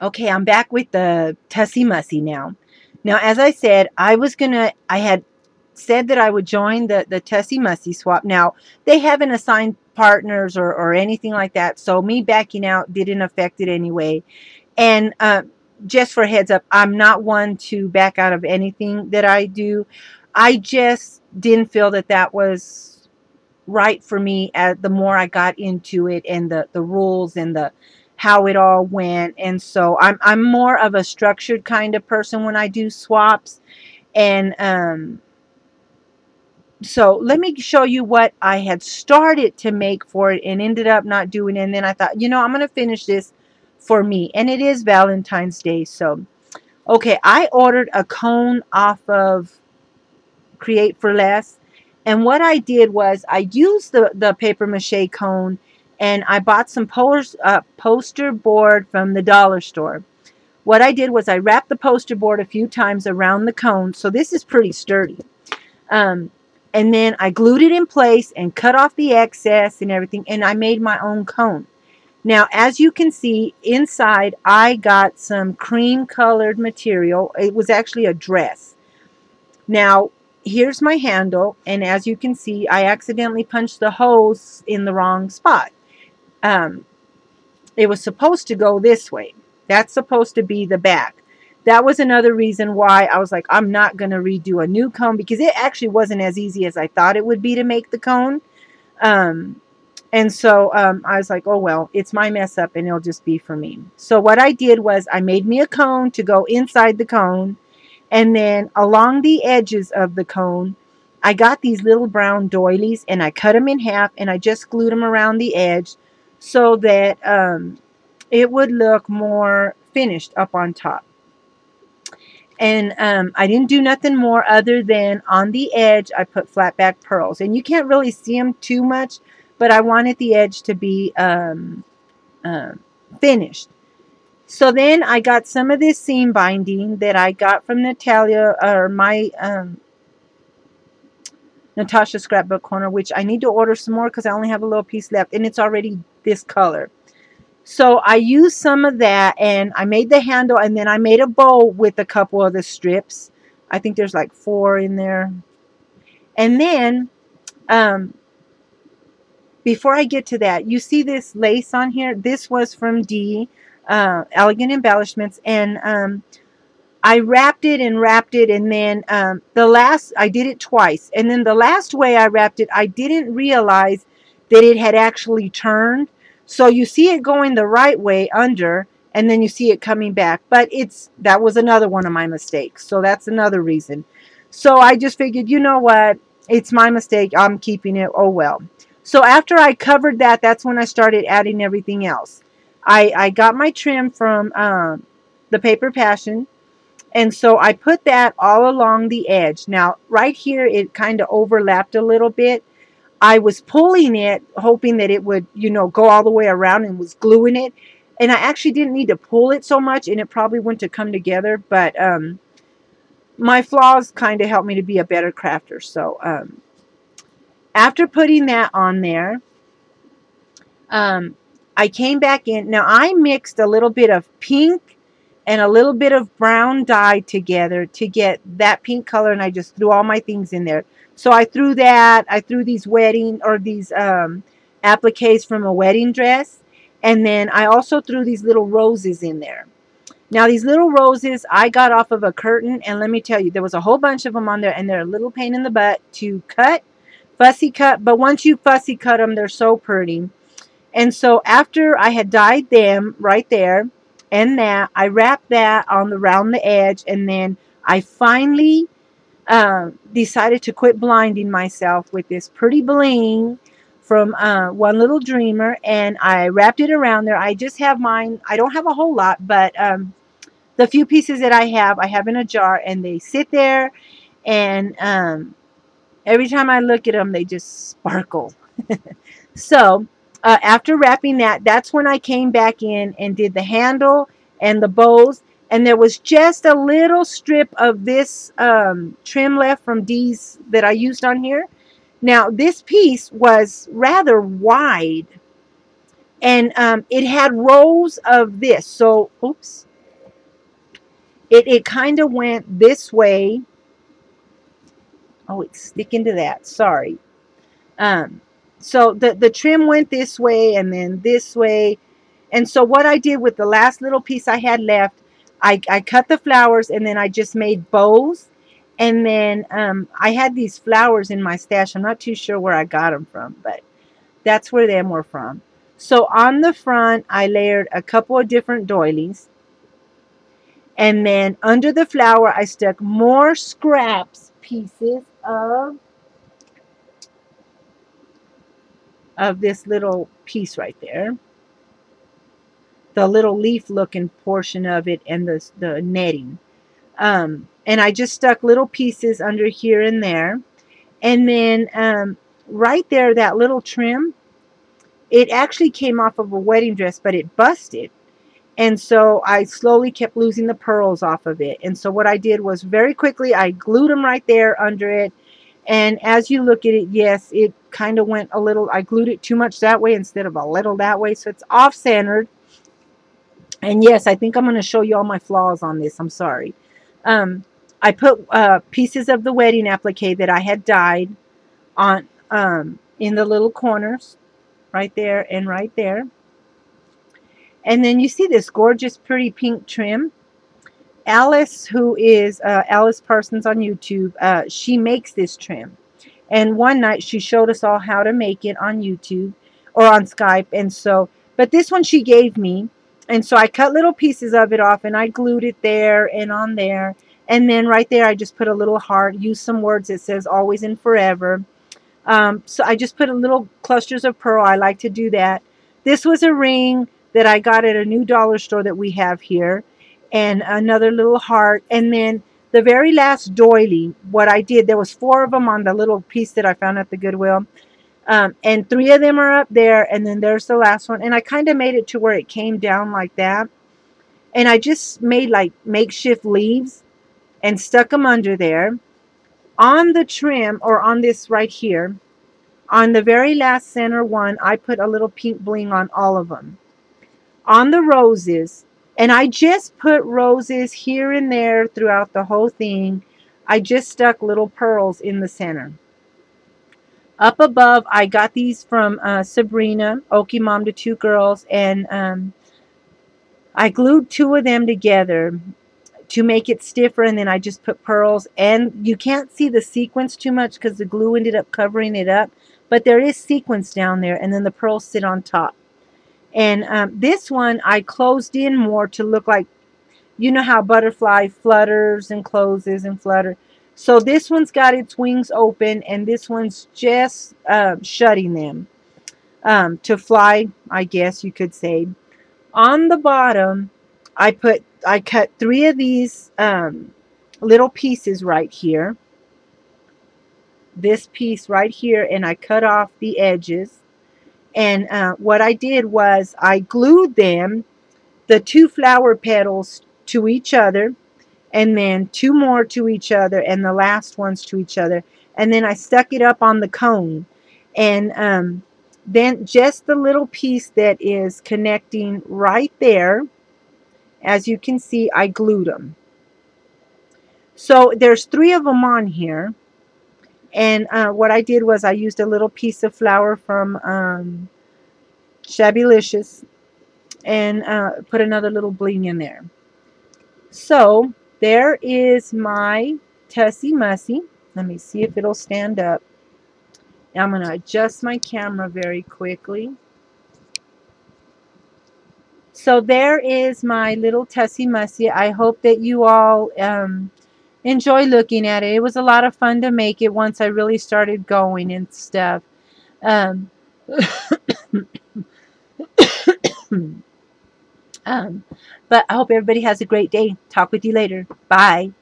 Okay, I'm back with the Tussie Mussie now. Now, as I said, I had said that I would join the Tussie Mussie swap. Now, they haven't assigned partners or anything like that, so me backing out didn't affect it anyway. And just for a heads up, I'm not one to back out of anything that I do. I just didn't feel that that was right for me the more I got into it, and the rules and the how it all went. And so I'm more of a structured kind of person when I do swaps. And so let me show you what I had started to make for it and ended up not doing it. And then I thought, I'm going to finish this for me. And it is Valentine's Day. So, okay, I ordered a cone off of Create for Less. And what I did was I used the paper mache cone, and I bought some poster board from the dollar store. What I did was I wrapped the poster board a few times around the cone. So this is pretty sturdy. And then I glued it in place and cut off the excess and everything. And I made my own cone. Now, as you can see, inside I got some cream colored material. It was actually a dress. Now, here's my handle, and as you can see, I accidentally punched the holes in the wrong spot. It was supposed to go this way. That's supposed to be the back. That was another reason why I was like, I'm not going to redo a new cone, because it actually wasn't as easy as I thought it would be to make the cone. And so I was like, oh, well, it's my mess up and it'll just be for me. So what I did was I made me a cone to go inside the cone. And then along the edges of the cone, I got these little brown doilies, and I cut them in half, and I just glued them around the edge so that it would look more finished up on top. And I didn't do nothing more other than on the edge, I put flat back pearls. And you can't really see them too much, but I wanted the edge to be finished. So then I got some of this seam binding that I got from Natalia, or my Natasha Scrapbook Corner, which I need to order some more because I only have a little piece left, and it's already this color. So I used some of that, and I made the handle, and then I made a bow with a couple of the strips. I think there's like 4 in there. And then before I get to that, you see this lace on here? This was from D. Elegant Embellishments, and I wrapped it, and then I did it twice, and then the last way I wrapped it, I didn't realize that it had actually turned. So you see it going the right way under, and then you see it coming back, but that was another one of my mistakes. So that's another reason. So I just figured, you know what, it's my mistake, I'm keeping it, oh well. So after I covered that, that's when I started adding everything else. I got my trim from the Paper Passion, and so I put that all along the edge. Now, right here, it kind of overlapped a little bit. I was pulling it, hoping that it would, go all the way around, and was gluing it. And I actually didn't need to pull it so much, and it probably wouldn't have come together. But my flaws kind of helped me to be a better crafter. So after putting that on there, I came back in. Now, I mixed a little bit of pink and a little bit of brown dye together to get that pink color, and I just threw all my things in there. So I threw that. I threw these appliques from a wedding dress, and then I also threw these little roses in there. Now, these little roses I got off of a curtain, and let me tell you, there was a whole bunch of them on there, and they're a little pain in the butt to cut, fussy cut, but once you fussy cut them, they're so pretty. And so after I had dyed them right there and that, I wrapped that around the edge, and then I finally decided to quit blinding myself with this pretty bling from One Little Dreamer, and I wrapped it around there. I just have mine. I don't have a whole lot, but the few pieces that I have in a jar, and they sit there, and every time I look at them, they just sparkle. So after wrapping that, that's when I came back in and did the handle and the bows. And there was just a little strip of this trim left from D's that I used on here. Now, this piece was rather wide, and it had rows of this. So, oops, it kind of went this way. Oh, it's sticking to that. Sorry. Um, so the trim went this way and then this way. And so what I did with the last little piece I had left, I cut the flowers and then I just made bows. And then I had these flowers in my stash. I'm not too sure where I got them from, but that's where them were from. So on the front, I layered a couple of different doilies. And then under the flower, I stuck more scraps pieces of this little piece right there. The little leaf looking portion of it and the netting. And I just stuck little pieces under here and there. And then right there, that little trim, it actually came off of a wedding dress, but it busted. And so I slowly kept losing the pearls off of it. And so what I did was very quickly, I glued them right there under it. And as you look at it, yes, it kind of went a little, I glued it too much that way instead of a little that way. So it's off-centered. And yes, I think I'm going to show you all my flaws on this. I'm sorry. I put pieces of the wedding applique that I had dyed on in the little corners right there and right there. And then you see this gorgeous, pretty pink trim. Alice, who is Alice Parsons on YouTube, she makes this trim. And one night she showed us all how to make it on YouTube or on Skype. And so, but this one she gave me. And so I cut little pieces of it off and I glued it there and on there. And then right there I just put a little heart, used some words that says always and forever. So I just put a little clusters of pearl. I like to do that. This was a ring that I got at a new dollar store that we have here. And another little heart. And then the very last doily, what I did, there was 4 of them on the little piece that I found at the Goodwill. And 3 of them are up there, and then there's the last one. And I kind of made it to where it came down like that. And I just made like makeshift leaves and stuck them under there. On the trim, or on this right here, on the very last center one, I put a little pink bling on all of them. On the roses, and I just put roses here and there throughout the whole thing. I just stuck little pearls in the center. Up above, I got these from Sabrina, Okie Mom to 2 Girls, and I glued 2 of them together to make it stiffer, and then I just put pearls. And you can't see the sequins too much because the glue ended up covering it up, but there is sequins down there, and then the pearls sit on top. And this one I closed in more to look like, you know how butterfly flutters and closes and flutter. So this one's got its wings open, and this one's just shutting them to fly, I guess you could say. On the bottom, I cut 3 of these little pieces right here. This piece right here, and I cut off the edges. And what I did was I glued them, the 2 flower petals to each other, and then 2 more to each other, and the last ones to each other. And then I stuck it up on the cone. And then just the little piece that is connecting right there, as you can see, I glued them. So there's 3 of them on here. And what I did was I used a little piece of flower from Shabbylicious and put another little bling in there. So there is my Tussie Mussie. Let me see if it'll stand up. Now I'm going to adjust my camera very quickly. So there is my little Tussie Mussie. I hope that you all enjoy looking at it. It was a lot of fun to make it once I really started going and stuff. But I hope everybody has a great day. Talk with you later. Bye.